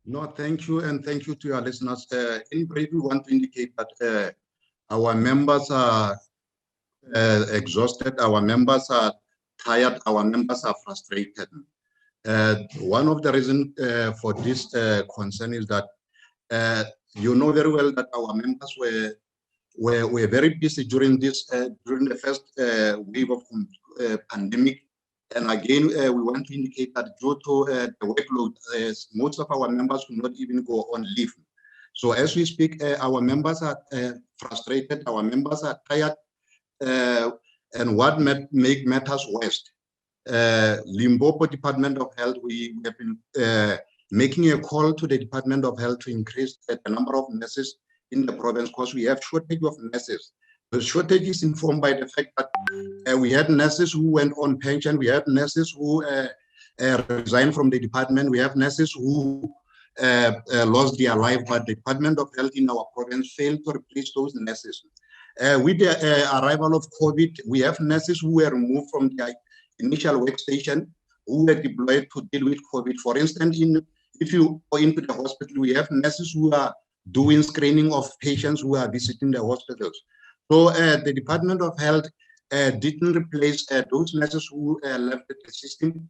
No, thank you, and thank you to your listeners. In brief, we want to indicate that our members are exhausted, our members are tired, our members are frustrated. One of the reasons for this concern is that you know very well that our members were very busy during the first wave of pandemic. And again, we want to indicate that due to the workload, most of our members will not even go on leave. So as we speak, our members are frustrated, our members are tired, and what make matters worse, Limpopo Department of Health, we have been making a call to the Department of Health to increase the number of nurses in the province because we have shortage of nurses. The shortage is informed by the fact that we had nurses who went on pension, we had nurses who resigned from the department, we have nurses who lost their life, but the Department of Health in our province failed to replace those nurses. With the arrival of COVID, we have nurses who were removed from their initial workstation, who were deployed to deal with COVID. For instance, if you go into the hospital, we have nurses who are doing screening of patients who are visiting the hospitals. So the Department of Health didn't replace those nurses who left the system,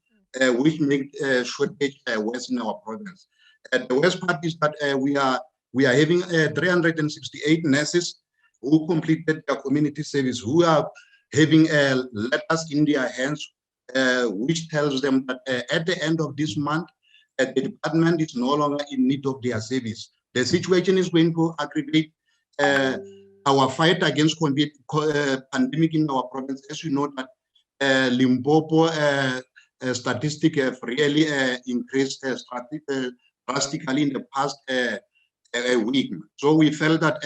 which made shortage worse in our province. The worst part is that we are having 368 nurses who completed their community service, who are having letters in their hands, which tells them that at the end of this month, the department is no longer in need of their service. The situation is going to aggravate our fight against pandemic in our province. As you know, that Limpopo statistics have really increased drastically in the past week. So we felt that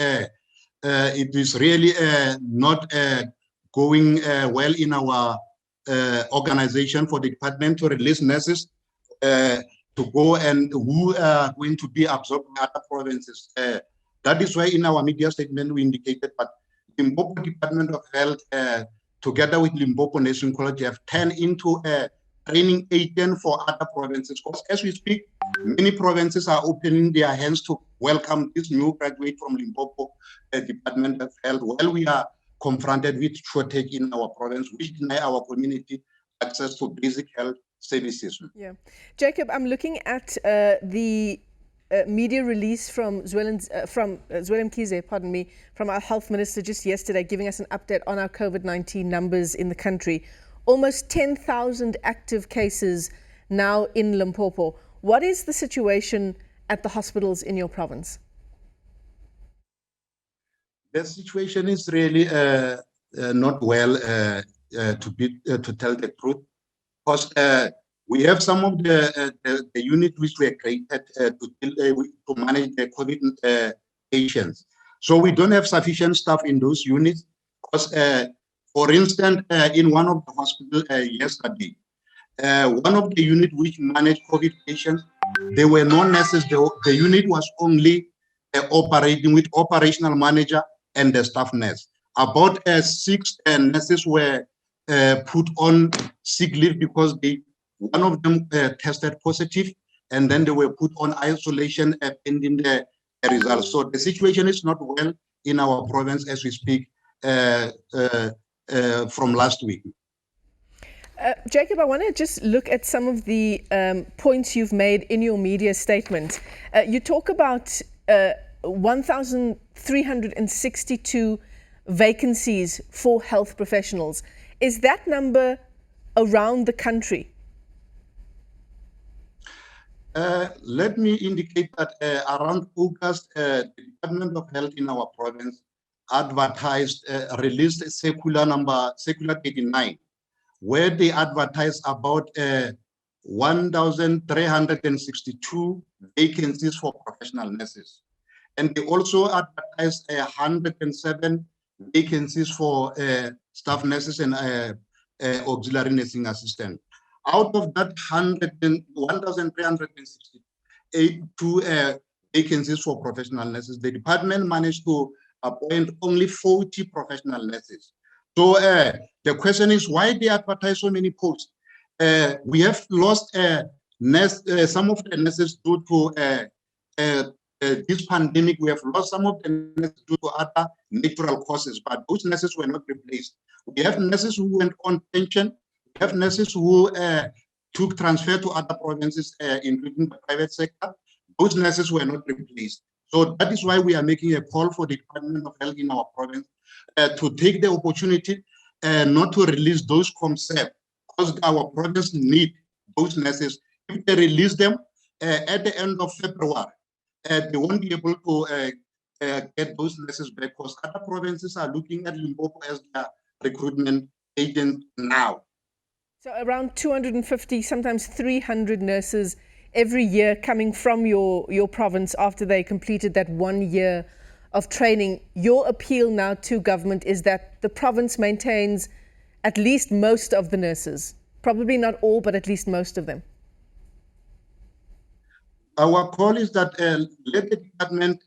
it is really not going well in our organization for the department to release nurses to go and who are going to be absorbed by other provinces. That is why in our media statement we indicated that Limpopo Department of Health, together with Limpopo Nursing College, have turned into a training agent for other provinces. Because as we speak, many provinces are opening their hands to welcome this new graduate from Limpopo Department of Health, while we are confronted with shortage in our province, which deny our community access to basic health services. Yeah, Jacob, I'm looking at the media release from Zwelin Mkhize, pardon me, from our health minister just yesterday, giving us an update on our COVID-19 numbers in the country. Almost 10,000 active cases now in Limpopo. What is the situation at the hospitals in your province? The situation is really not well, to tell the truth, because we have some of the units which were created to manage the COVID patients. So we don't have sufficient staff in those units, because, for instance, in one of the hospitals yesterday, one of the units which managed COVID patients, there were no nurses. The unit was only operating with operational manager and the staff nurse. About 6 nurses were put on sick leave because one of them tested positive, and then they were put on isolation pending the results. So the situation is not well in our province as we speak from last week. Jacob, I want to just look at some of the points you've made in your media statement. You talk about 1,362 vacancies for health professionals. Is that number around the country? Let me indicate that around August, the Department of Health in our province released a circular 39, where they advertised about 1,362 vacancies for professional nurses. And they also advertised 107 vacancies for staff nurses and auxiliary nursing assistants. Out of that 1,362 vacancies for professional nurses, the department managed to appoint only 40 professional nurses. So the question is, why they advertise so many posts? We have lost some of the nurses due to this pandemic, we have lost some of the nurses due to other natural causes, but those nurses were not replaced. We have nurses who went on pension. We have nurses who took transfer to other provinces, including the private sector. Those nurses were not replaced. So that is why we are making a call for the Department of Health in our province to take the opportunity not to release those concepts, because our province need those nurses. If they release them at the end of February, they won't be able to get those nurses back, because other provinces are looking at Limpopo as their recruitment agent now. So around 250, sometimes 300 nurses every year coming from your province after they completed that 1 year of training. Your appeal now to government is that the province maintains at least most of the nurses, probably not all, but at least most of them. Our call is that let the department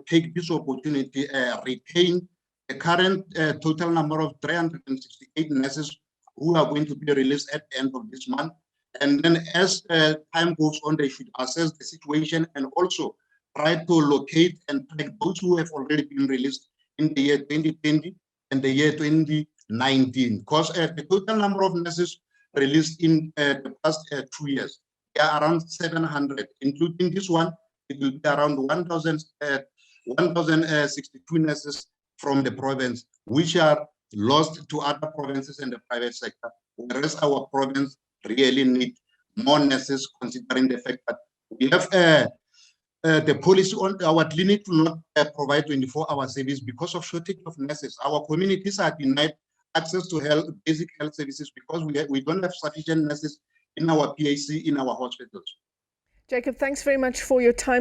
take this opportunity, retain the current total number of 368 nurses who are going to be released at the end of this month. And then as time goes on, they should assess the situation and also try to locate and track those who have already been released in the year 2020 and the year 2019. Because the total number of nurses released in the past 2 years, they are around 700, including this one. It will be around 1,062 nurses from the province, which are lost to other provinces in the private sector, whereas our province really need more nurses, considering the fact that we have the policy on our clinic to not provide 24-hour service because of shortage of nurses. Our communities are denied access to basic health services because we don't have sufficient nurses in our PAC, in our hospitals. Jacob, thanks very much for your time.